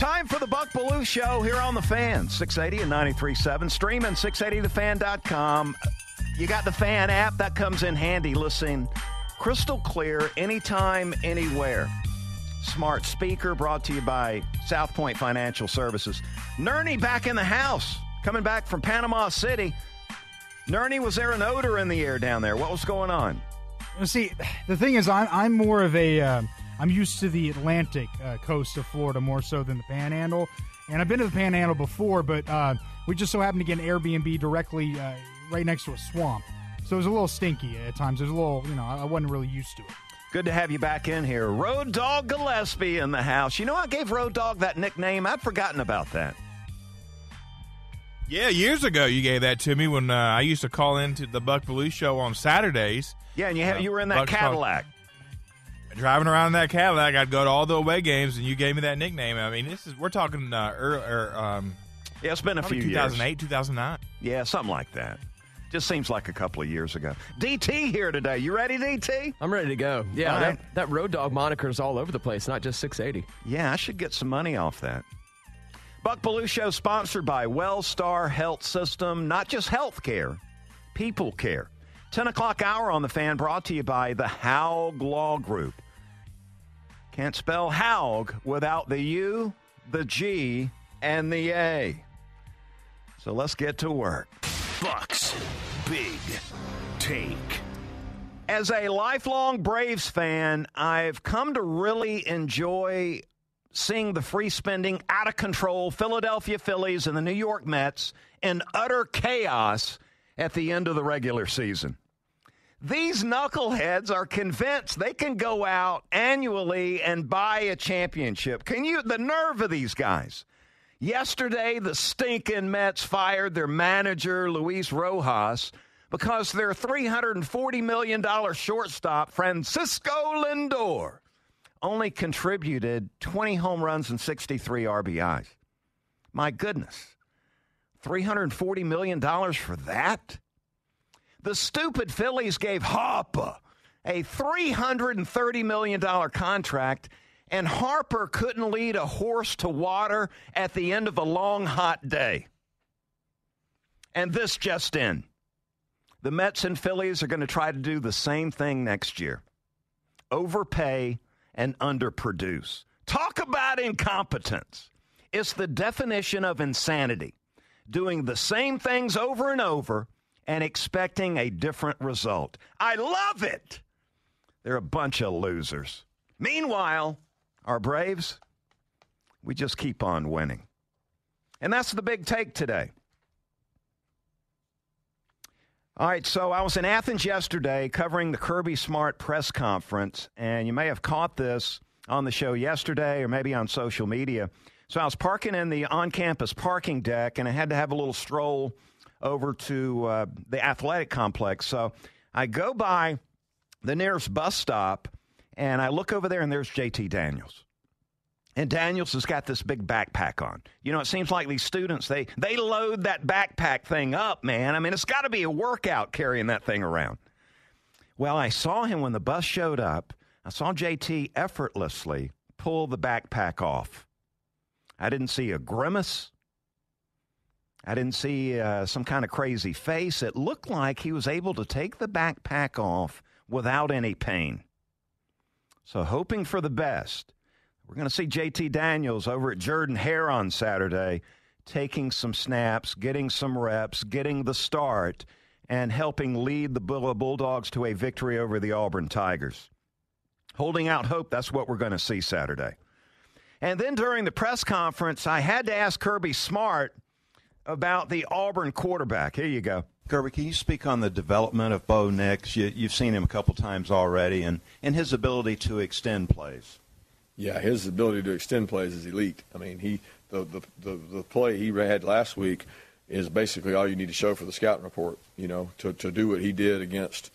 Time for the Buck Belue Show here on The Fan, 680 and 93.7. Streaming 680thefan.com. You got the Fan app. That comes in handy. Listen, crystal clear, anytime, anywhere. Smart speaker brought to you by South Point Financial Services. Nerney back in the house, coming back from Panama City. Nerney, was there an odor in the air down there? What was going on? See, the thing is, I'm more of a... I'm used to the Atlantic coast of Florida more so than the Panhandle. And I've been to the Panhandle before, but we just so happened to get an Airbnb directly right next to a swamp. So it was a little stinky at times. It was a little, I wasn't really used to it. Good to have you back in here. Road Dog Gillespie in the house. You know, I gave Road Dog that nickname. I'd forgotten about that. Yeah, years ago you gave that to me when I used to call into the Buck Belue Show on Saturdays. Yeah, and you were in that Cadillac. Driving around in that Cadillac, I'd go to all the away games, and you gave me that nickname. I mean, we're talking it's been a few 2008, years. 2009. Yeah, something like that. Just seems like a couple of years ago. DT here today. You ready, DT? I'm ready to go. Yeah, right. that Road Dog moniker is all over the place, not just 680. Yeah, I should get some money off that. Buck Belue Show sponsored by Wellstar Health System. Not just health care, people care. 10 o'clock hour on the Fan brought to you by the Haug Law Group. Can't spell Haug without the U, the G, and the A. So let's get to work. Buck's Big Take. As a lifelong Braves fan, I've come to really enjoy seeing the free-spending, out-of-control Philadelphia Phillies and the New York Mets in utter chaos at the end of the regular season. These knuckleheads are convinced they can go out annually and buy a championship. The nerve of these guys. Yesterday, the stinking Mets fired their manager, Luis Rojas, because their $340 million shortstop, Francisco Lindor, only contributed 20 home runs and 63 RBIs. My goodness. $340 million for that? The stupid Phillies gave Harper a $330 million contract, and Harper couldn't lead a horse to water at the end of a long, hot day. And this just in. The Mets and Phillies are going to try to do the same thing next year. Overpay and underproduce. Talk about incompetence. It's the definition of insanity. Doing the same things over and over and expecting a different result. I love it. They're a bunch of losers. Meanwhile, our Braves, we just keep on winning. And that's the big take today. All right, so I was in Athens yesterday covering the Kirby Smart press conference, and you may have caught this on the show yesterday or maybe on social media. So I was parking in the on-campus parking deck, and I had to have a little stroll over to the athletic complex. So I go by the nearest bus stop, and I look over there, and there's JT Daniels. And Daniels has got this big backpack on. You know, it seems like these students, they load that backpack thing up, man. I mean, it's got to be a workout carrying that thing around. Well, I saw him when the bus showed up. I saw JT effortlessly pull the backpack off. I didn't see a grimace. I didn't see some kind of crazy face. It looked like he was able to take the backpack off without any pain. So hoping for the best, we're going to see JT Daniels over at Jordan-Hare on Saturday, taking some snaps, getting some reps, getting the start, and helping lead the Bulldogs to a victory over the Auburn Tigers. Holding out hope, that's what we're going to see Saturday. And then during the press conference, I had to ask Kirby Smart about the Auburn quarterback. Here you go. Kirby, can you speak on the development of Bo Nix? You've seen him a couple times already, and his ability to extend plays. Yeah, his ability to extend plays is elite. I mean, the play he had last week is basically all you need to show for the scouting report, you know, to do what he did against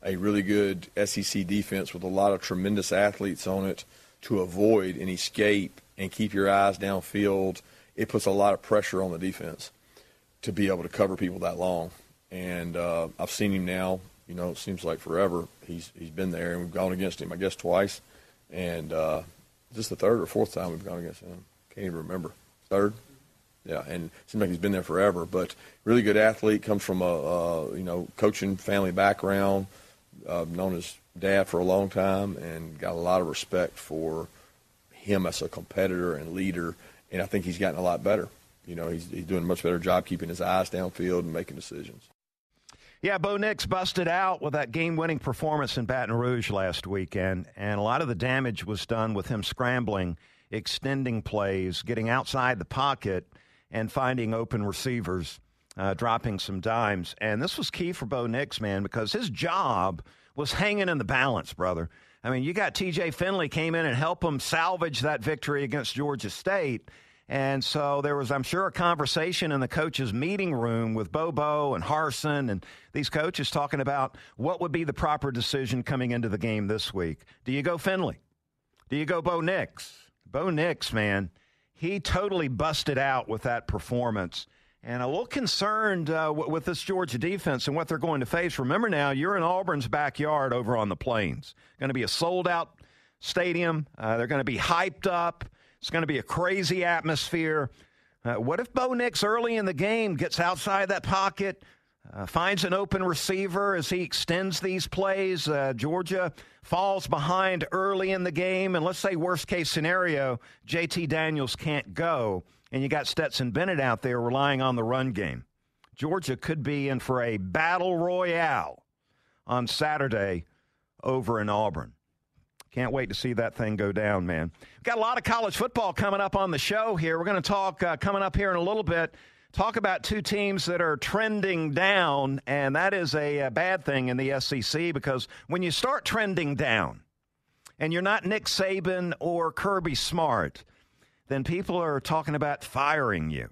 a really good SEC defense with a lot of tremendous athletes on it, to avoid and escape and keep your eyes downfield. It puts a lot of pressure on the defense to be able to cover people that long. And I've seen him now, you know, it seems like forever. He's been there, and we've gone against him, I guess, twice. And this is the third or fourth time we've gone against him. Can't even remember. Third? Yeah, and it seems like he's been there forever. But really good athlete, comes from a coaching family background, known his dad for a long time, and got a lot of respect for him as a competitor and leader. And I think he's gotten a lot better. He's doing a much better job keeping his eyes downfield and making decisions. Yeah, Bo Nix busted out with that game-winning performance in Baton Rouge last weekend, and a lot of the damage was done with him scrambling, extending plays, getting outside the pocket, and finding open receivers, dropping some dimes. And this was key for Bo Nix, man, because his job was hanging in the balance, brother. I mean, you got T.J. Finley came in and helped him salvage that victory against Georgia State. And so there was, I'm sure, a conversation in the coaches' meeting room with Bobo and Harsin and these coaches talking about what would be the proper decision coming into the game this week. Do you go Finley? Do you go Bo Nix? Bo Nix, man, he totally busted out with that performance. And a little concerned with this Georgia defense and what they're going to face. Remember now, you're in Auburn's backyard over on the Plains. Going to be a sold-out stadium. They're going to be hyped up. It's going to be a crazy atmosphere. What if Bo Nix early in the game gets outside that pocket, finds an open receiver as he extends these plays? Georgia falls behind early in the game, and let's say worst-case scenario, J.T. Daniels can't go, and you got Stetson Bennett out there relying on the run game. Georgia could be in for a battle royale on Saturday over in Auburn. Can't wait to see that thing go down, man. Got a lot of college football coming up on the show here. We're going to talk coming up here in a little bit, talk about two teams that are trending down, and that is a bad thing in the SEC because when you start trending down and you're not Nick Saban or Kirby Smart, then people are talking about firing you.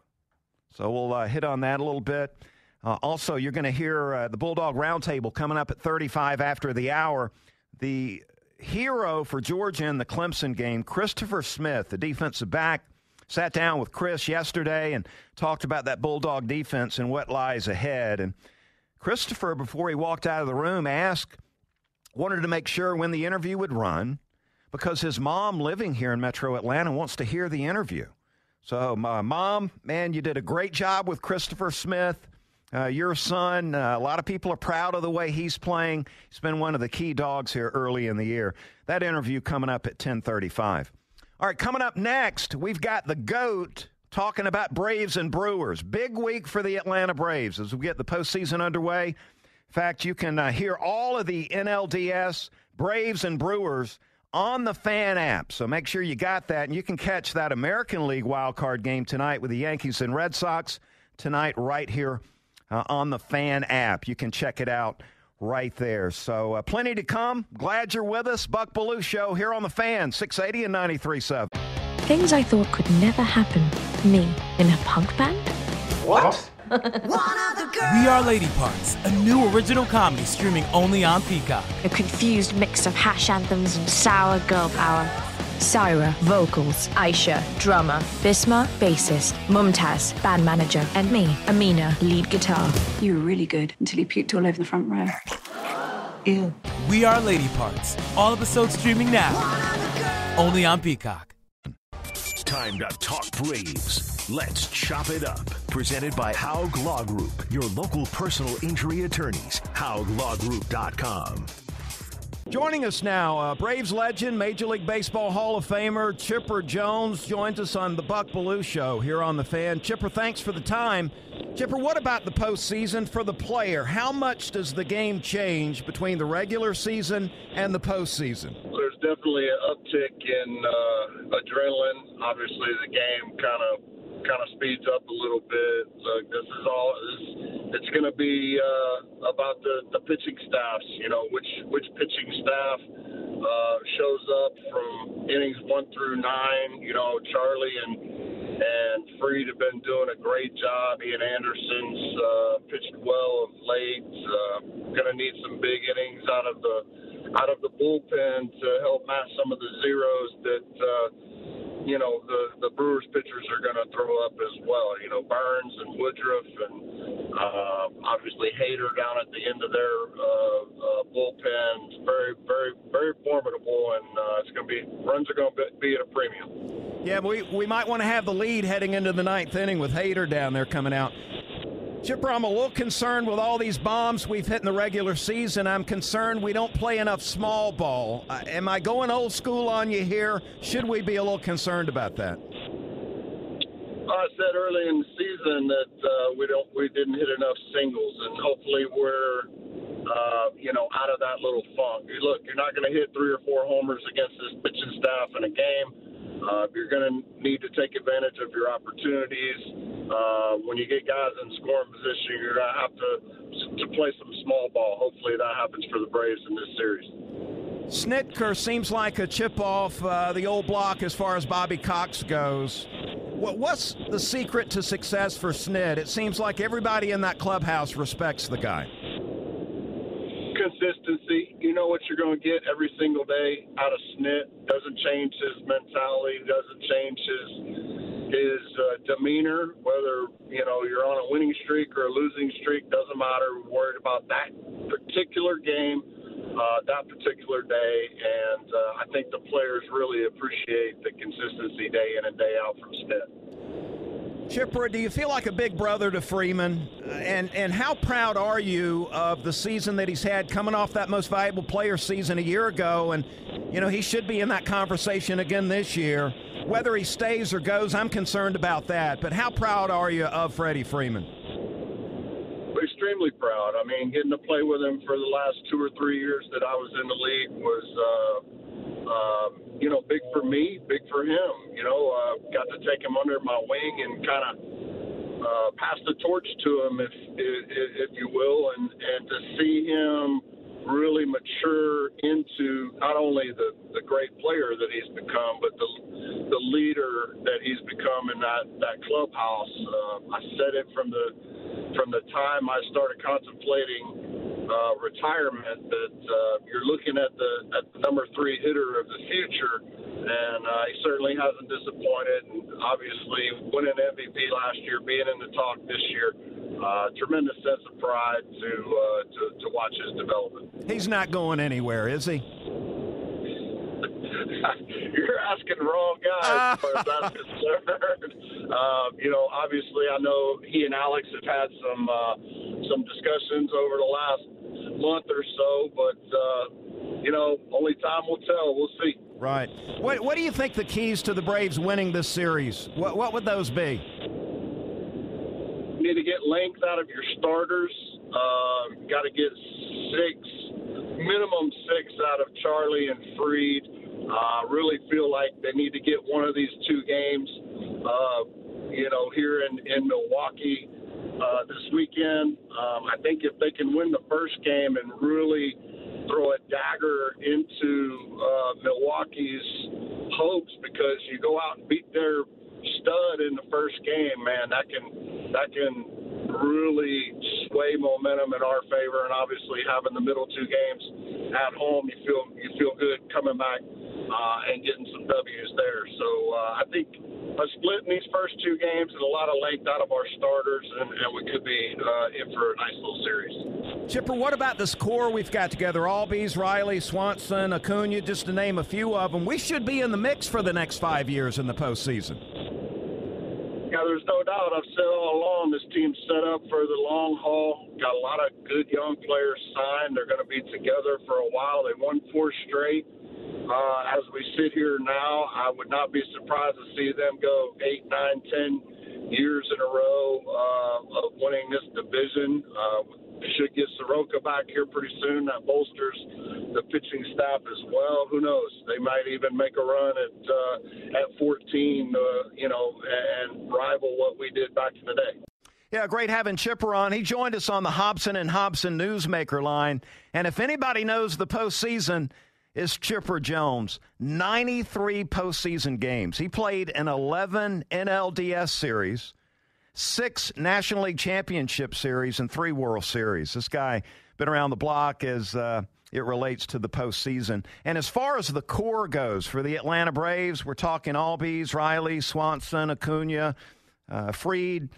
So we'll hit on that a little bit. Also, you're going to hear the Bulldog Roundtable coming up at 35 after the hour. The hero for Georgia in the Clemson game, Christopher Smith, the defensive back, sat down with Chris yesterday and talked about that Bulldog defense and what lies ahead. And Christopher, before he walked out of the room, wanted to make sure when the interview would run because his mom living here in Metro Atlanta wants to hear the interview. So, Mom, man, you did a great job with Christopher Smith. Your son, a lot of people are proud of the way he's playing. He's been one of the key dogs here early in the year. That interview coming up at 10:35. All right, coming up next, we've got the GOAT talking about Braves and Brewers. Big week for the Atlanta Braves as we get the postseason underway. In fact, you can hear all of the NLDS, Braves, and Brewers on the Fan app. So make sure you got that, and you can catch that American League wildcard game tonight with the Yankees and Red Sox tonight right here on the Fan app. You can check it out right there. So plenty to come. Glad you're with us. Buck Belue Show here on the Fan, 680 and 93.7. Things I thought could never happen. Me in a punk band? What? We Are Lady Parts, a new original comedy streaming only on Peacock. A confused mix of hash anthems and sour girl power. Syra, vocals. Aisha, drummer. Bisma, bassist. Mumtaz, band manager. And me, Amina, lead guitar. You were really good until you puked all over the front row. Ew. We Are Lady Parts. All episodes streaming now. Only on Peacock. Time to talk Braves. Let's chop it up. Presented by Haug Law Group, your local personal injury attorneys. HaugLawGroup.com. Joining us now, Braves legend, Major League Baseball Hall of Famer Chipper Jones joins us on the Buck Belue Show here on the Fan. Chipper, thanks for the time. Chipper, what about the postseason for the player? How much does the game change between the regular season and the postseason? There's definitely an uptick in adrenaline. Obviously, the game kind of speeds up a little bit. Look, it's going to be about the pitching staffs. You know, which pitching staff shows up from innings 1 through 9. You know, Charlie and Freed have been doing a great job. Ian Anderson's pitched well of late. Going to need some big innings out of the bullpen to help match some of the zeros that the Brewers pitchers are going to throw up as well. You know, Burns and Woodruff and obviously Hader down at the end of their bullpen. Very, very, very formidable, and runs are going to be at a premium. Yeah, we might want to have the lead heading into the ninth inning with Hader down there coming out. Chipper, I'm a little concerned with all these bombs we've hit in the regular season. I'm concerned we don't play enough small ball. Am I going old school on you here? Should we be a little concerned about that? I said early in the season that we didn't hit enough singles, and hopefully we're out of that little funk. Look, you're not going to hit 3 or 4 homers against this pitching staff in a game. You're going to need to take advantage of your opportunities. When you get guys in scoring position, you're going to have to play some small ball. Hopefully that happens for the Braves in this series. Snitker seems like a chip off the old block as far as Bobby Cox goes. What's the secret to success for Snit? It seems like everybody in that clubhouse respects the guy. Consistency. You know what you're going to get every single day out of Snit. Doesn't change his mentality. Doesn't change his demeanor. Whether you're on a winning streak or a losing streak, doesn't matter. We're worried about that particular game, that particular day, and I think the players really appreciate the consistency day in and day out from Snit. Chipper, do you feel like a big brother to Freeman? And how proud are you of the season that he's had coming off that most valuable player season a year ago? And, he should be in that conversation again this year. Whether he stays or goes, I'm concerned about that. But how proud are you of Freddie Freeman? Extremely proud. I mean, getting to play with him for the last 2 or 3 years that I was in the league was, big for me, big for him. Got to take him under my wing and kind of pass the torch to him, if you will, and to see him really mature into not only the great player that he's become, but the leader that he's become in that clubhouse. I said it from the time I started contemplating retirement that you're looking at the number 3 hitter of the future, and he certainly hasn't disappointed. And obviously, winning MVP last year, being in the talk this year, tremendous sense of pride to watch his development. He's not going anywhere, is he? You're asking the wrong guy as far as that's concerned. Obviously, I know he and Alex have had some discussions over the last month or so, but only time will tell. We'll see. Right. What do you think the keys to the Braves winning this series? What would those be? You need to get length out of your starters. Got to get minimum 6 out of Charlie and Fried. Really feel like they need to get one of these 2 games, here in Milwaukee this weekend. I think if they can win the first game and really throw a dagger into Milwaukee's hopes, because you go out and beat their stud in the first game, man, that can really sway momentum in our favor. And obviously, having the middle 2 games at home, you feel good coming back and getting some W's there. So I think a split in these first 2 games and a lot of length out of our starters, and we could be in for a nice little series. Chipper, what about this core we've got together? Albies, Riley, Swanson, Acuna, just to name a few of them. We should be in the mix for the next 5 years in the postseason. Yeah, there's no doubt. I've said all along this team's set up for the long haul. Got a lot of good young players signed. They're going to be together for a while. They won 4 straight. As we sit here now, I would not be surprised to see them go 8, 9, 10 years in a row of winning this division. Should get Soroka back here pretty soon. That bolsters the pitching staff as well. Who knows? They might even make a run at 14, and rival what we did back in the day. Yeah, great having Chipper on. He joined us on the Hobson and Hobson Newsmaker line. And if anybody knows the postseason, it's Chipper Jones. 93 postseason games. He played in 11 NLDS series, 6 National League Championship Series, and 3 World Series. This guy been around the block as it relates to the postseason. And as far as the core goes for the Atlanta Braves, we're talking Albies, Riley, Swanson, Acuna, Fried,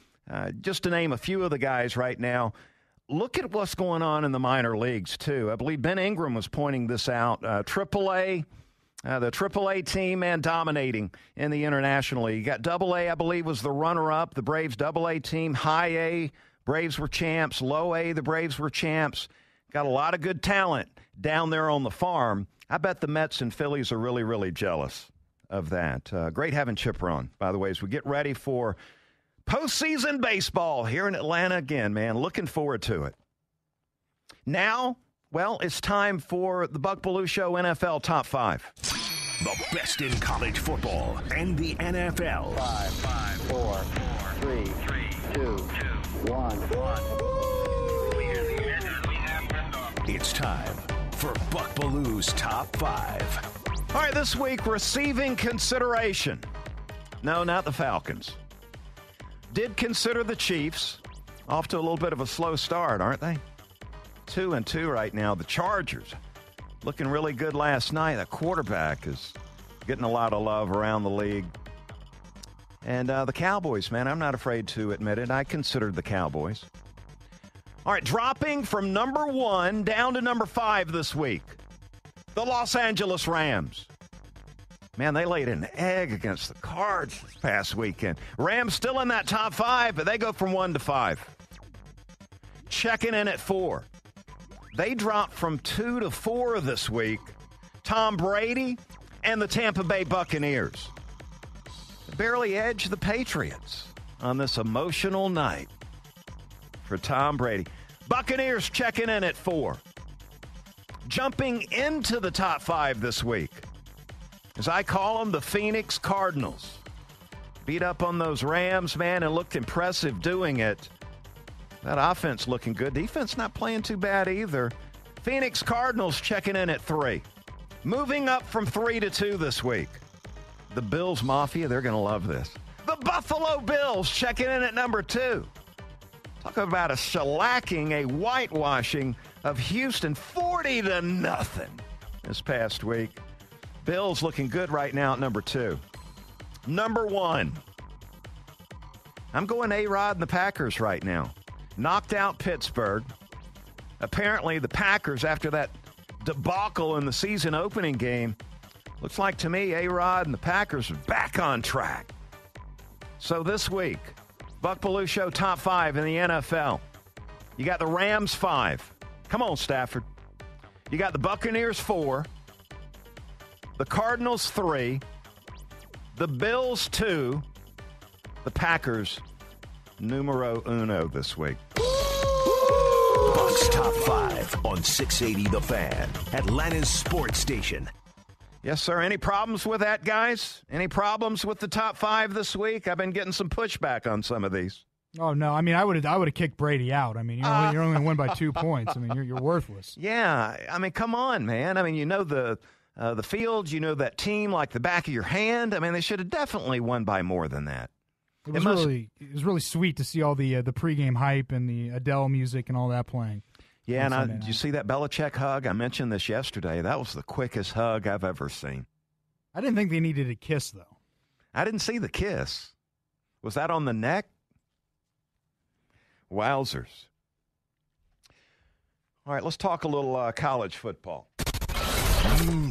just to name a few of the guys right now. Look at what's going on in the minor leagues, too. I believe Ben Ingram was pointing this out. AAA, The AAA team, man, dominating in the International League. You got AA, I believe, was the runner-up. The Braves AA team. High A, Braves were champs. Low A, the Braves were champs. Got a lot of good talent down there on the farm. I bet the Mets and Phillies are really, really jealous of that. Great having Chipper on, by the way, as we get ready for postseason baseball here in Atlanta again, man. Looking forward to it. Now, well, it's time for the Buck Belue Show NFL Top 5. The best in college football and the NFL. 5, 4, 3, 2, 1. It's time for Buck Belue's Top 5. All right, this week, receiving consideration. No, not the Falcons. Did consider the Chiefs. Off to a little bit of a slow start, aren't they? 2-2 right now. The Chargers looking really good last night. The quarterback is getting a lot of love around the league. And the Cowboys, man, I'm not afraid to admit it. I considered the Cowboys. All right, dropping from number 1 down to number 5 this week. The Los Angeles Rams. Man, they laid an egg against the Cards this past weekend. Rams still in that top 5, but they go from 1 to 5. Checking in at 4. They dropped from 2 to 4 this week. Tom Brady and the Tampa Bay Buccaneers barely edged the Patriots on this emotional night for Tom Brady. Buccaneers checking in at 4. Jumping into the top 5 this week, as I call them, the Phoenix Cardinals. Beat up on those Rams, man, and looked impressive doing it. That offense looking good. Defense not playing too bad either. Phoenix Cardinals checking in at 3. Moving up from 3 to 2 this week. The Bills Mafia, they're going to love this. The Buffalo Bills checking in at number 2. Talk about a shellacking, a whitewashing of Houston, 40-0 this past week. Bills looking good right now at number 2. Number 1. I'm going A-Rod and the Packers right now. Knocked out Pittsburgh. Apparently, the Packers, after that debacle in the season opening game, looks like to me A-Rod and the Packers are back on track. So this week, Buck Belue Show Top 5 in the NFL. You got the Rams 5. Come on, Stafford. You got the Buccaneers 4. The Cardinals 3. The Bills 2. The Packers numero uno this week. Buck's Top 5 on 680 The Fan, Atlanta's sports station. Yes, sir. Any problems with that, guys? Any problems with the top 5 this week? I've been getting some pushback on some of these. Oh, no. I mean, I would have kicked Brady out. I mean, you're only going to win by 2 points. I mean, you're worthless. Yeah. I mean, come on, man. I mean, you know the field, you know that team like the back of your hand. I mean, they should have definitely won by more than that. It was really sweet to see all the pregame hype and the Adele music and all that playing. Yeah, and did you see that Belichick hug? I mentioned this yesterday. That was the quickest hug I've ever seen. I didn't think they needed a kiss, though. I didn't see the kiss. Was that on the neck? Wowzers. All right, let's talk a little college football.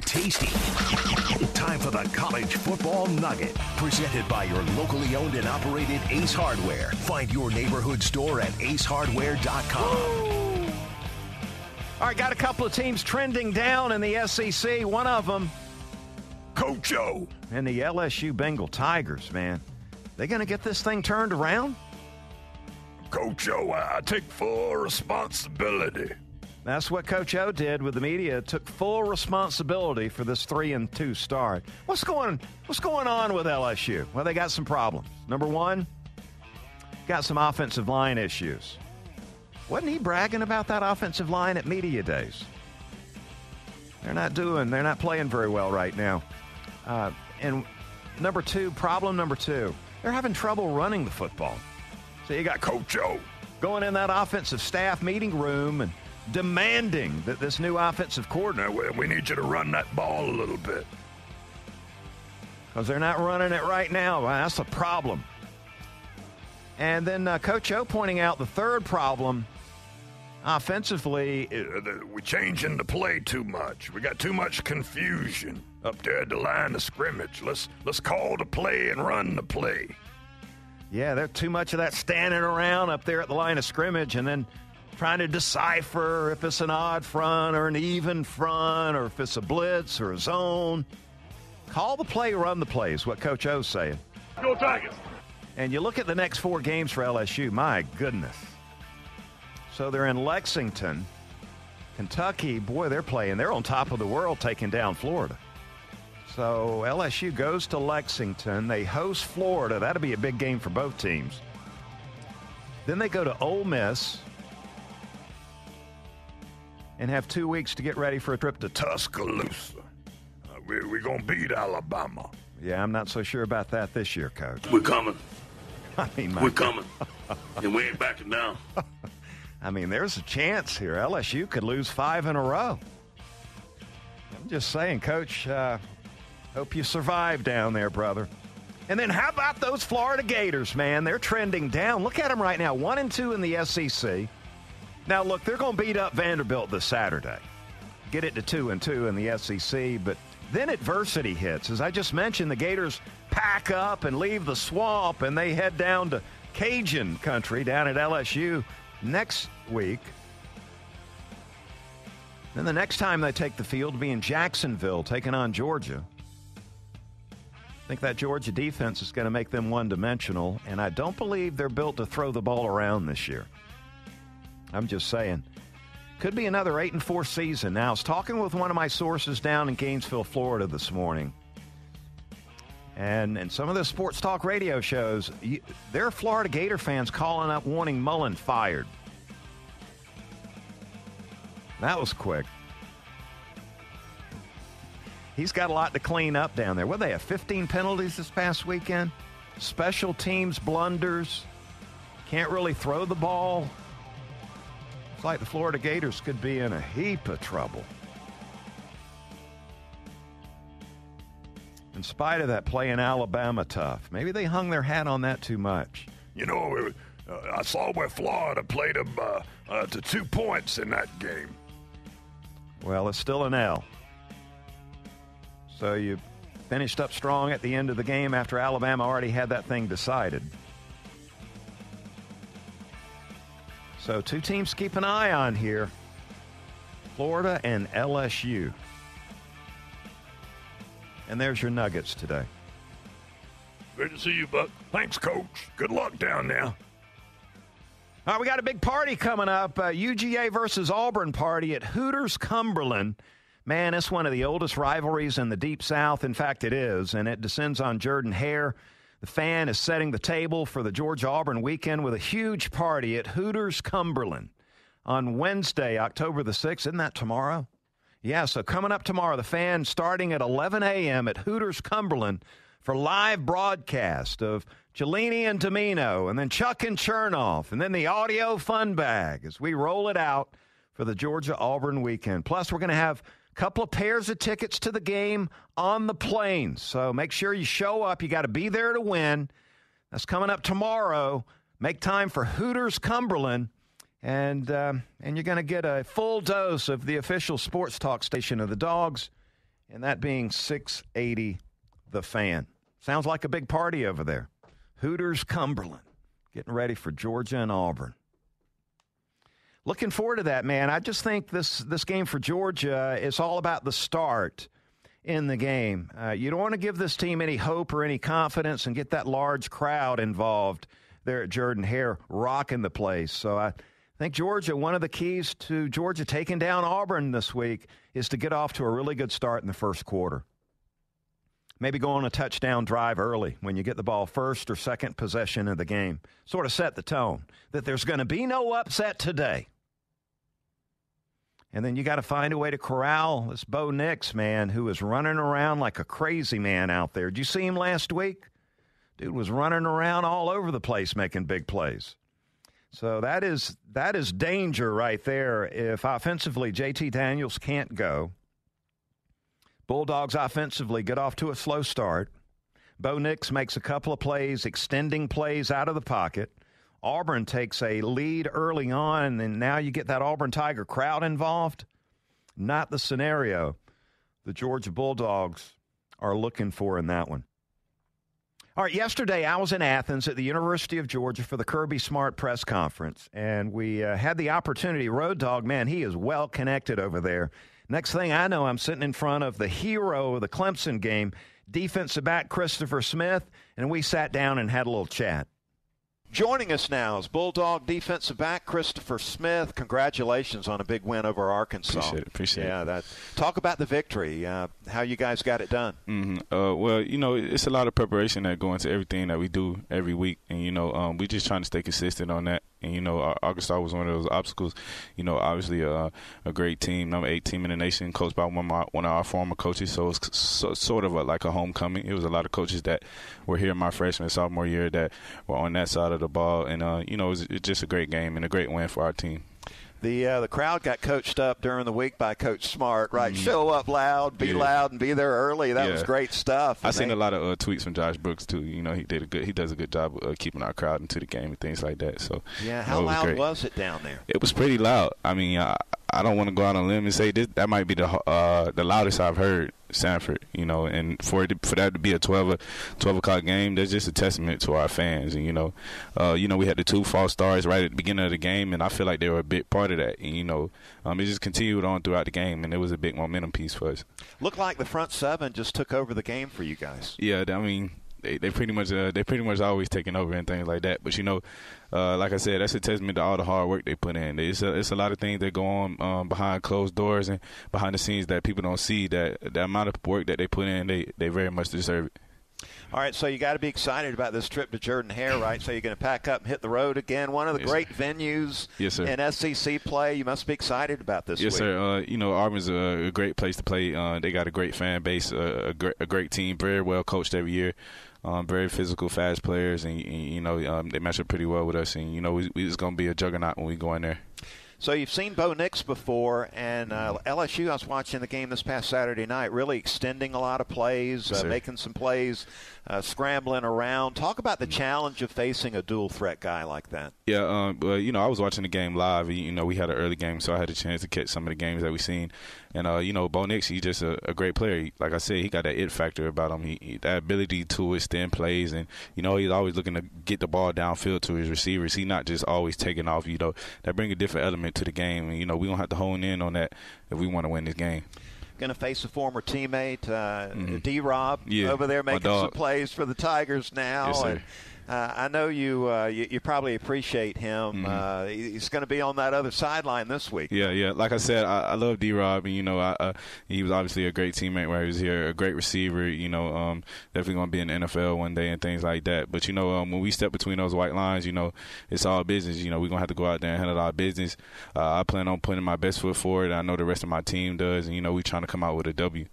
Tasty. Time for the College Football Nugget. Presented by your locally owned and operated Ace Hardware. Find your neighborhood store at acehardware.com. All right, got a couple of teams trending down in the SEC. One of them, Coach O, and the LSU Bengal Tigers, man. They going to get this thing turned around? Coach O, I take full responsibility. That's what Coach O did with the media. Took full responsibility for this 3-2 start. What's going on with LSU? Well, they got some problems. Number 1, got some offensive line issues. Wasn't he bragging about that offensive line at media days? They're not playing very well right now. And problem number 2, they're having trouble running the football. So you got Coach O going in that offensive staff meeting room and demanding that this new offensive coordinator, we need you to run that ball a little bit. Because they're not running it right now. Well, that's a problem. And then Coach O pointing out the third problem offensively. We're changing the play too much. We got too much confusion. up there at the line of scrimmage. Let's call the play and run the play. Yeah, there's too much of that standing around up there at the line of scrimmage and then trying to decipher if it's an odd front or an even front or if it's a blitz or a zone. Call the play, run the play is what Coach O's saying. Go Tigers! And you look at the next 4 games for LSU, my goodness. So they're in Lexington. Kentucky, boy, they're playing. They're on top of the world taking down Florida. So LSU goes to Lexington. They host Florida. That'll be a big game for both teams. Then they go to Ole Miss and have 2 weeks to get ready for a trip to Tuscaloosa. We're going to beat Alabama. Yeah, I'm not so sure about that this year, Coach. We're coming. I mean, we're coming. And we ain't backing down. I mean, there's a chance here. LSU could lose 5 in a row. I'm just saying, Coach, hope you survive down there, brother. And then how about those Florida Gators, man? They're trending down. Look at them right now, 1-2 in the SEC. Now, look, they're going to beat up Vanderbilt this Saturday. Get it to 2-2 in the SEC, but then adversity hits. As I just mentioned, the Gators pack up and leave the swamp, and they head down to Cajun country down at LSU next week. Then the next time they take the field will be in Jacksonville, taking on Georgia. I think that Georgia defense is going to make them one-dimensional, and I don't believe they're built to throw the ball around this year. I'm just saying. Could be another 8-4 season. Now, I was talking with one of my sources down in Gainesville, Florida this morning. And some of the sports talk radio shows, there are Florida Gator fans calling up wanting Mullen fired. That was quick. He's got a lot to clean up down there. What, they have 15 penalties this past weekend? Special teams blunders. Can't really throw the ball. It's like the Florida Gators could be in a heap of trouble. In spite of that, playing Alabama tough. Maybe they hung their hat on that too much. You know, I saw where Florida played them to 2 points in that game. Well, it's still an L. So you finished up strong at the end of the game after Alabama already had that thing decided. So 2 teams to keep an eye on here. Florida and LSU. And there's your Nuggets today. Great to see you, Buck. Thanks, Coach. Good luck down there. All right, we got a big party coming up. UGA versus Auburn party at Hooters Cumberland. Man, it's one of the oldest rivalries in the Deep South. In fact, it is, and it descends on Jordan-Hare. The Fan is setting the table for the Georgia-Auburn weekend with a huge party at Hooters Cumberland on Wednesday, October the 6th. Isn't that tomorrow? Yeah, so coming up tomorrow, the Fan starting at 11 a.m. at Hooters Cumberland for live broadcast of Cellini and Domino, and then Chuck and Chernoff, and then the audio fun bag as we roll it out for the Georgia-Auburn weekend. Plus, we're going to have a couple of pairs of tickets to the game on the plane. So make sure you show up. You got to be there to win. That's coming up tomorrow. Make time for Hooters Cumberland. And you're going to get a full dose of the official sports talk station of the Dogs, and that being 680 The Fan. Sounds like a big party over there. Hooters Cumberland, getting ready for Georgia and Auburn. Looking forward to that, man. I just think this game for Georgia is all about the start in the game. You don't want to give this team any hope or any confidence and get that large crowd involved there at Jordan-Hare rocking the place. So I think Georgia, one of the keys to Georgia taking down Auburn this week is to get off to a really good start in the first quarter. Maybe go on a touchdown drive early when you get the ball first or second possession of the game. Sort of set the tone that there's going to be no upset today. And then you got to find a way to corral this Bo Nix, man, who is running around like a crazy man out there. Did you see him last week? Dude was running around all over the place making big plays. So that is danger right there if offensively JT Daniels can't go. Bulldogs offensively get off to a slow start. Bo Nix makes a couple of plays, extending plays out of the pocket. Auburn takes a lead early on, and then now you get that Auburn Tiger crowd involved. Not the scenario the Georgia Bulldogs are looking for in that one. All right, yesterday I was in Athens at the University of Georgia for the Kirby Smart press conference, and we had the opportunity. Road Dogg, man, he is well connected over there. Next thing I know, I'm sitting in front of the hero of the Clemson game, defensive back Christopher Smith, and we sat down and had a little chat. Joining us now is Bulldog defensive back Christopher Smith. Congratulations on a big win over Arkansas. Appreciate it. Talk about the victory, how you guys got it done. Well, it's a lot of preparation that go into everything that we do every week. And, we just trying to stay consistent on that. And, Arkansas was one of those obstacles. Obviously a great team, number 8 team in the nation, coached by one of our former coaches. So it's sort of like a homecoming. It was a lot of coaches that were here my freshman and sophomore year that were on that side of the ball. And, it was just a great game and a great win for our team. The crowd got coached up during the week by Coach Smart, right? Show up loud, be loud, and be there early. That was great stuff. I seen a lot of tweets from Josh Brooks too. He does a good job of keeping our crowd into the game and things like that. So how loud was it down there? It was pretty loud. I mean, I don't want to go out on a limb and say that might be the loudest I've heard Sanford. And for that to be a 12 o'clock game, that's just a testament to our fans. And we had the 2 false starts right at the beginning of the game, and I feel like they were a big part of that. And, it just continued on throughout the game, and it was a big momentum piece for us. Looked like the front 7 just took over the game for you guys. Yeah, I mean. They pretty much always taking over and things like that. But like I said, that's a testament to all the hard work they put in. It's a lot of things that go on behind closed doors and behind the scenes that people don't see. That the amount of work that they put in, they very much deserve it. All right, so you got to be excited about this trip to Jordan-Hare, right? So you're going to pack up and hit the road again. One of the great venues in SEC play. You must be excited about this week. Yes, sir. Auburn's a great place to play. They got a great fan base, a great team, very well coached every year. Very physical, fast players, and they match up pretty well with us. And it's going to be a juggernaut when we go in there. So you've seen Bo Nix before, and LSU, I was watching the game this past Saturday night, really extending a lot of plays, making some plays, scrambling around. Talk about the challenge of facing a dual-threat guy like that. Yeah, I was watching the game live. We had an early game, so I had a chance to catch some of the games that we've seen. And, Bo Nix, he's just a great player. Like I said, he got that it factor about him. That ability to extend plays. And, he's always looking to get the ball downfield to his receivers. He's not just always taking off. That brings a different element to the game. And, we're going to have to hone in on that if we want to win this game. Going to face a former teammate, D-Rob, over there making some plays for the Tigers now. Yes, sir. I know you probably appreciate him. He's going to be on that other sideline this week. Yeah. Like I said, I love D-Rob. And, he was obviously a great teammate while he was here, a great receiver. Definitely going to be in the NFL one day and things like that. But, when we step between those white lines, it's all business. We're going to have to go out there and handle our business. I plan on putting my best foot forward. I know the rest of my team does. And, we're trying to come out with a W.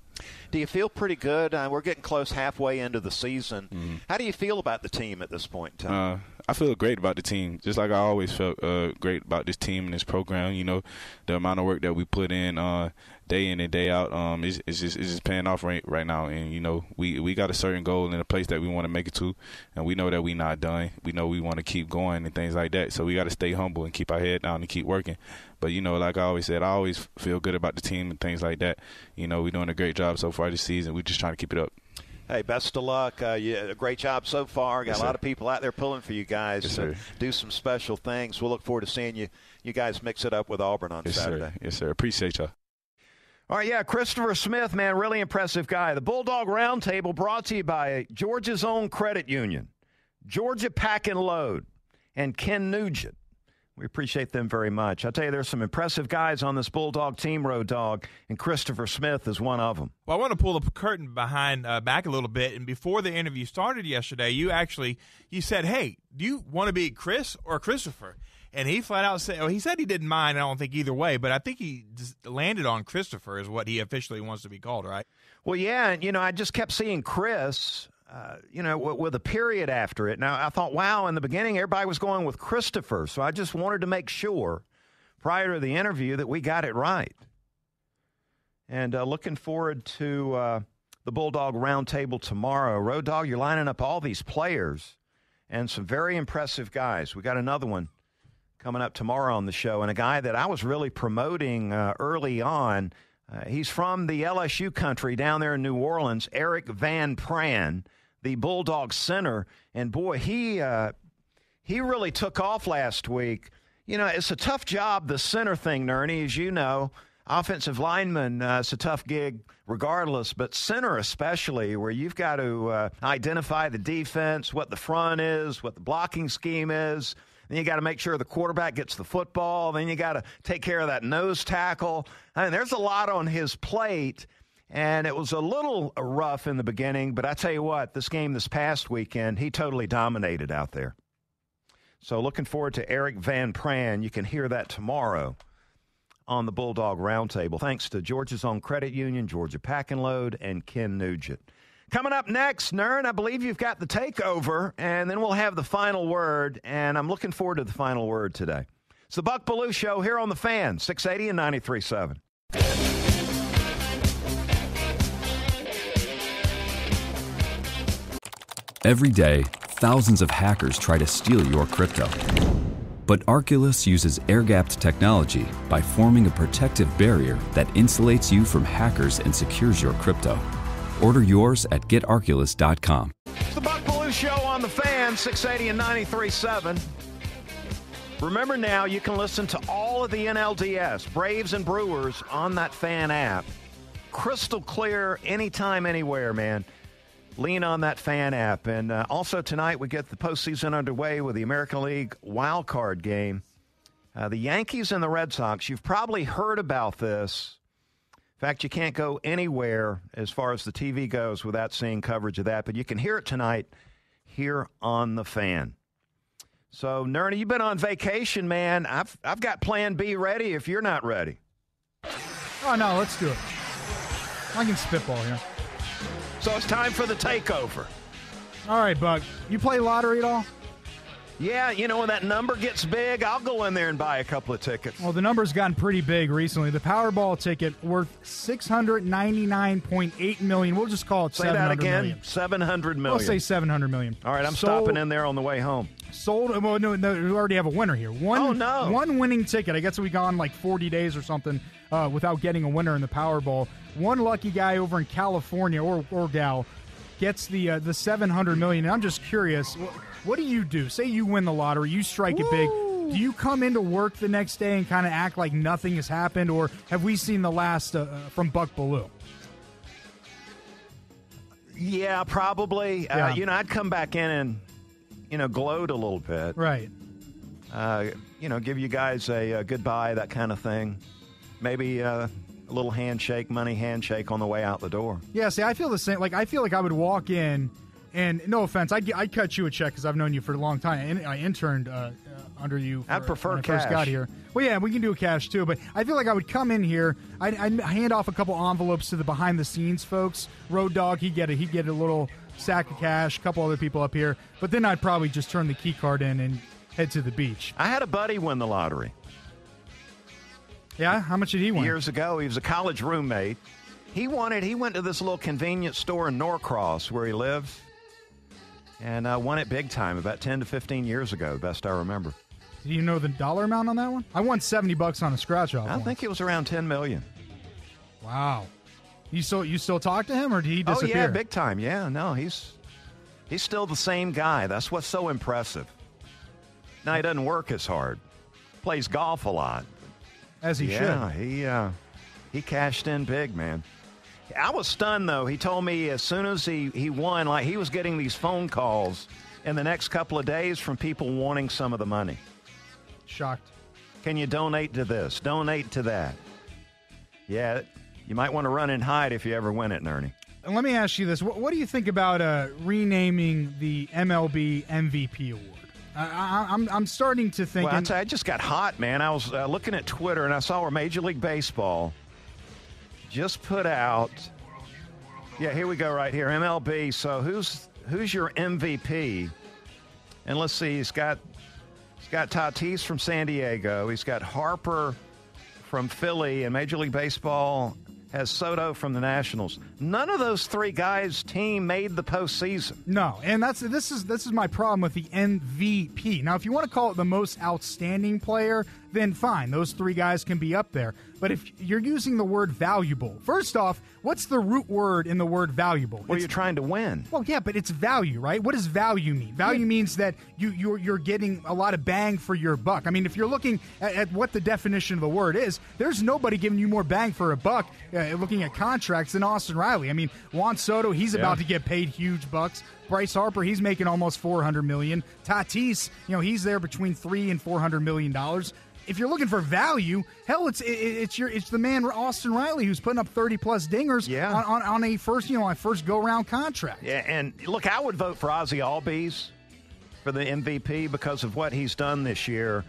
Do you feel pretty good? We're getting close halfway into the season. How do you feel about the team at this point in time? I feel great about the team, just like I always felt great about this team and this program. The amount of work that we put in day in and day out, it's just paying off right now. And, we got a certain goal and a place that we want to make it to, and we know that we're not done. We know we want to keep going and things like that. So we got to stay humble and keep our head down and keep working. But, like I always said, I always feel good about the team and things like that. We're doing a great job so far this season. We're just trying to keep it up. Hey, best of luck. A great job so far. Got a lot of people out there pulling for you guys to do some special things. We'll look forward to seeing you guys mix it up with Auburn on Saturday. Sir. Yes, sir. Appreciate y'all. All right, Christopher Smith, man, really impressive guy. The Bulldog Roundtable brought to you by Georgia's own credit union, Georgia Pack and Load, and Ken Nugent. We appreciate them very much. I'll tell you, there's some impressive guys on this Bulldog team, Road Dogg, and Christopher Smith is one of them. Well, I want to pull the curtain back a little bit. And before the interview started yesterday, you said, hey, do you want to be Chris or Christopher? And he flat out said, he said he didn't mind, I don't think either way, but I think he just landed on Christopher is what he officially wants to be called, right? Well, yeah, and, I just kept seeing Chris, with a period after it. Now, I thought, wow, in the beginning, everybody was going with Christopher, so I just wanted to make sure prior to the interview that we got it right. And looking forward to the Bulldog Roundtable tomorrow. Road Dogg, you're lining up all these players and some very impressive guys. We got another one coming up tomorrow on the show, and a guy that I was really promoting early on. He's from the LSU country down there in New Orleans, Eric Van Pran, the Bulldog center. And, boy, he really took off last week. You know, it's a tough job, the center thing, Nerney, as you know. Offensive lineman, it's a tough gig regardless, but center especially, where you've got to identify the defense, what the front is, what the blocking scheme is. Then you got to make sure the quarterback gets the football. Then you got to take care of that nose tackle. I mean, there's a lot on his plate, and it was a little rough in the beginning. But I tell you what, this game this past weekend, he totally dominated out there. So looking forward to Eric Van Pran. You can hear that tomorrow on the Bulldog Roundtable. Thanks to Georgia's Own Credit Union, Georgia Pack and Load, and Ken Nugent. Coming up next, Nern, I believe you've got the takeover, and then we'll have the final word, and I'm looking forward to the final word today. It's the Buck Belue Show here on The Fan, 680 and 93.7. Every day, thousands of hackers try to steal your crypto. But Arculus uses air-gapped technology by forming a protective barrier that insulates you from hackers and secures your crypto. Order yours at getarculus.com. It's the Buck Belue Show on The Fan, 680 and 93.7. Remember now, you can listen to all of the NLDS, Braves and Brewers, on that Fan app. Crystal clear, anytime, anywhere, man. Lean on that Fan app. And also tonight we get the postseason underway with the American League wild card game. The Yankees and the Red Sox, you've probably heard about this. In fact, you can't go anywhere as far as the TV goes without seeing coverage of that. But you can hear it tonight here on the Fan. So, Nerney, you've been on vacation, man. I've got Plan B ready if you're not ready. Oh, no, let's do it. I can spitball here. So it's time for the takeover. All right, Buck. You play lottery at all? Yeah, you know, when that number gets big, I'll go in there and buy a couple of tickets. Well, the number's gotten pretty big recently. The Powerball ticket worth $699.8 million. We'll just call it $700 million. $700 million. We'll say $700 million. All right, I'm stopping in there on the way home. Sold. Well, no, we already have a winner here. One winning ticket. I guess we've gone like 40 days or something without getting a winner in the Powerball. One lucky guy over in California or gal gets the $700 million. And I'm just curious, what do you do? Say you win the lottery, you strike it big. Do you come into work the next day and kind of act like nothing has happened, or have we seen the last from Buck Belue? Yeah, probably. Yeah. I'd come back in and gloat a little bit. Right. Give you guys a goodbye, that kind of thing. Maybe a little handshake, money handshake on the way out the door. Yeah, see, I feel the same. Like, I feel like I would walk in, and no offense, I'd cut you a check because I've known you for a long time. And I interned under you. I'd prefer when I cash. first got here. Well, yeah, we can do cash too. But I feel like I would come in here, I'd hand off a couple envelopes to the behind-the-scenes folks. Road Dogg, he'd get a little sack of cash. A couple other people up here. But then I'd probably just turn the key card in and head to the beach. I had a buddy win the lottery. Yeah? How much did he win? Years ago. He was a college roommate. He went to this little convenience store in Norcross where he lives and won it big time about 10 to 15 years ago, best I remember. Do you know the dollar amount on that one? I won $70 on a scratch-off. I think it was around $10 million. Wow. You still talk to him, or did he disappear? Oh, yeah, big time. Yeah, no, he's still the same guy. That's what's so impressive. Now, he doesn't work as hard. Plays golf a lot. As he should. Yeah, he cashed in big, man. I was stunned, though. He told me as soon as he won, like he was getting these phone calls in the next couple of days from people wanting some of the money. Shocked. Can you donate to this? Donate to that? Yeah, you might want to run and hide if you ever win it, Nerney. And let me ask you this. What do you think about renaming the MLB MVP award? I'm starting to think. Well, I just got hot, man. I was looking at Twitter, and I saw where Major League Baseball just put out. Yeah, here we go right here. MLB. So who's your MVP? And let's see. He's got Tatis from San Diego. He's got Harper from Philly, and Major League Baseball has Soto from the Nationals. None of those three guys' team made the postseason. No, and this is my problem with the MVP. Now, if you want to call it the most outstanding player, then fine. Those 3 guys can be up there. But if you're using the word valuable, first off, what's the root word in the word valuable? Well, you're trying to win. Well, yeah, but it's value, right? What does value mean? Value means that you're getting a lot of bang for your buck. I mean, if you're looking at what the definition of the word is, there's nobody giving you more bang for a buck looking at contracts than Austin Riley. I mean, Juan Soto, he's about to get paid huge bucks. Bryce Harper, he's making almost $400 million. Tatis, he's there between $300 and $400 million. If you're looking for value, hell, it's the man Austin Riley who's putting up 30-plus dingers on a first go-round contract. Yeah, and look, I would vote for Ozzie Albies for the MVP because of what he's done this year.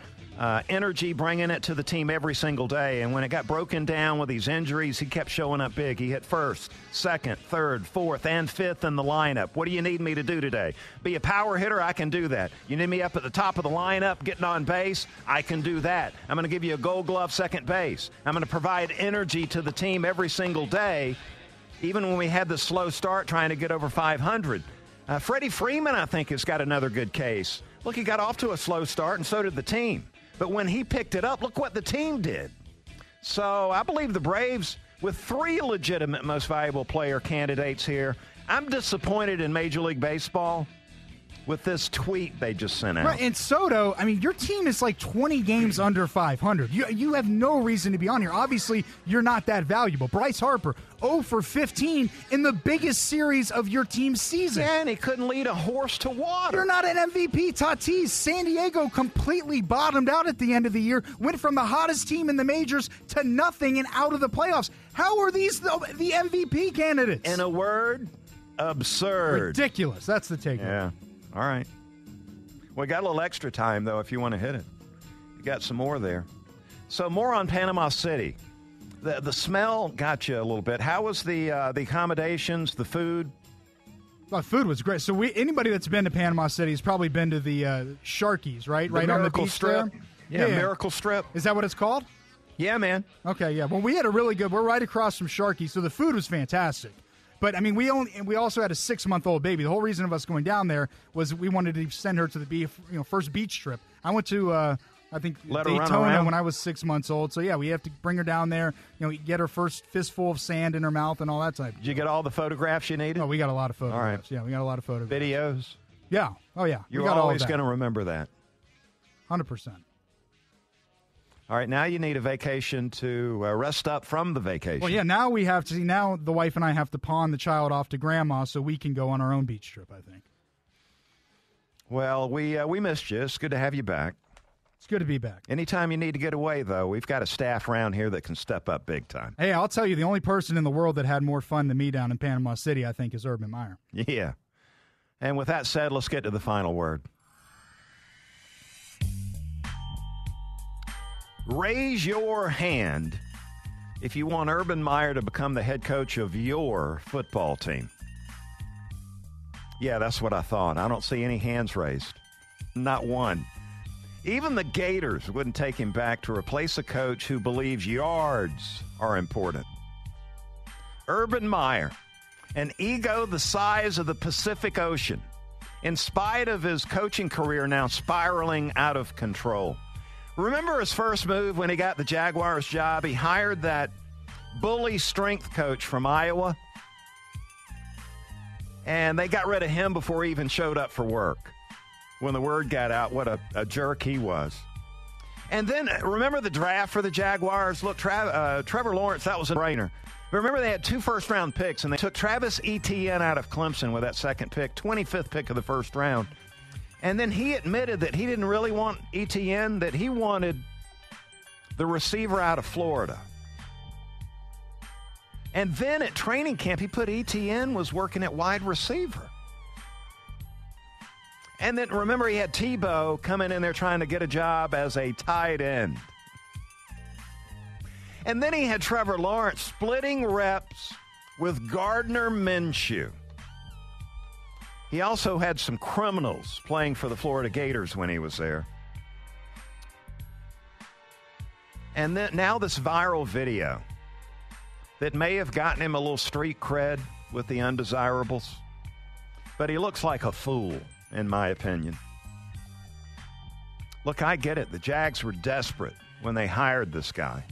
Energy, bringing it to the team every single day. And when it got broken down with these injuries, he kept showing up big. He hit first, second, third, fourth, and fifth in the lineup. What do you need me to do today? Be a power hitter? I can do that. You need me up at the top of the lineup getting on base? I can do that. I'm going to give you a Gold Glove second base. I'm going to provide energy to the team every single day, even when we had the slow start trying to get over 500. Freddie Freeman, I think, has got another good case. Look, he got off to a slow start, and so did the team. But when he picked it up, look what the team did. So I believe the Braves, with 3 legitimate most valuable player candidates here, I'm disappointed in Major League Baseball with this tweet they just sent out. Right, and Soto, I mean, your team is like 20 games under 500. You have no reason to be on here. Obviously, you're not that valuable. Bryce Harper, 0 for 15 in the biggest series of your team's season. Yeah, and he couldn't lead a horse to water. You're not an MVP. Tatis, San Diego completely bottomed out at the end of the year, went from the hottest team in the majors to nothing and out of the playoffs. How are these the MVP candidates? In a word, absurd. Ridiculous. That's the takeaway. Yeah. All right. We got a little extra time, though, if you want to hit it. You got some more there. So more on Panama City. The smell got you a little bit. How was the accommodations, the food? Well, food was great. So anybody that's been to Panama City has probably been to the Sharkies, right? Right on the beach Strip. There? Yeah, Miracle Strip. Is that what it's called? Yeah, man. Okay, yeah. Well, we had a really good. We're right across from Sharkies, so the food was fantastic. But, I mean, we also had a 6-month-old baby. The whole reason of us going down there was we wanted to send her to the first beach trip. I went to, I think, Daytona when I was 6 months old. So, yeah, we have to bring her down there, get her first fistful of sand in her mouth and all that type of Did you get all the photographs you needed? Oh, we got a lot of photographs. All right. Yeah, we got a lot of photographs. Videos? Yeah. Oh, yeah. You're always going to remember that. 100%. All right, now you need a vacation to rest up from the vacation. Well, yeah, now we have to see. Now the wife and I have to pawn the child off to grandma so we can go on our own beach trip, I think. Well, we missed you. It's good to have you back. It's good to be back. Anytime you need to get away, though, we've got a staff around here that can step up big time. Hey, I'll tell you, the only person in the world that had more fun than me down in Panama City, I think, is Urban Meyer. Yeah. And with that said, let's get to the final word. Raise your hand if you want Urban Meyer to become the head coach of your football team. Yeah, that's what I thought. I don't see any hands raised. Not one. Even the Gators wouldn't take him back to replace a coach who believes yards are important. Urban Meyer, an ego the size of the Pacific Ocean, in spite of his coaching career now spiraling out of control. Remember his first move when he got the Jaguars job? He hired that bully strength coach from Iowa, and they got rid of him before he even showed up for work. When the word got out, what a jerk he was. And then, remember the draft for the Jaguars? Look, Trevor Lawrence, that was a brainer. Remember they had 2 first-round picks, and they took Travis Etienne out of Clemson with that second pick, 25th pick of the first round. And then he admitted that he didn't really want Etienne, that he wanted the receiver out of Florida. And then at training camp, he put Etienne was working at wide receiver. And then remember he had Tebow coming in there trying to get a job as a tight end. And then he had Trevor Lawrence splitting reps with Gardner Minshew. He also had some criminals playing for the Florida Gators when he was there. And then now this viral video that may have gotten him a little street cred with the undesirables, but he looks like a fool, in my opinion. Look, I get it. The Jags were desperate when they hired this guy.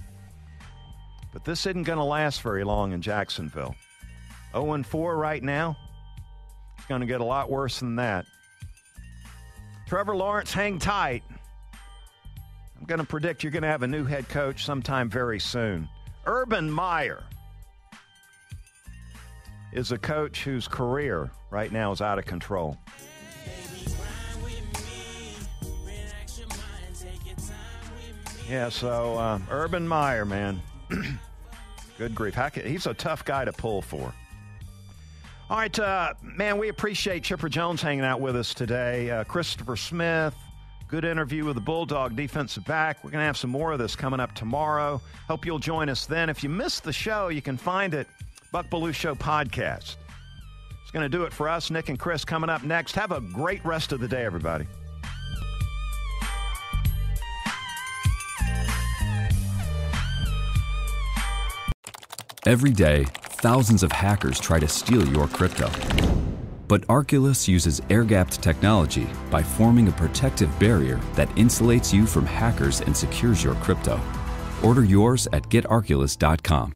But this isn't going to last very long in Jacksonville. 0-4 right now. It's going to get a lot worse than that. Trevor Lawrence, hang tight. I'm going to predict you're going to have a new head coach sometime very soon. Urban Meyer is a coach whose career right now is out of control. Yeah, so Urban Meyer, man. Good grief. He's a tough guy to pull for. All right, man, we appreciate Chipper Jones hanging out with us today. Christopher Smith, good interview with the Bulldog defensive back. We're going to have some more of this coming up tomorrow. Hope you'll join us then. If you missed the show, you can find it, Buck Belue Show podcast. It's going to do it for us. Nick and Chris coming up next. Have a great rest of the day, everybody. Every day, thousands of hackers try to steal your crypto. But Arculus uses air-gapped technology by forming a protective barrier that insulates you from hackers and secures your crypto. Order yours at getarculus.com.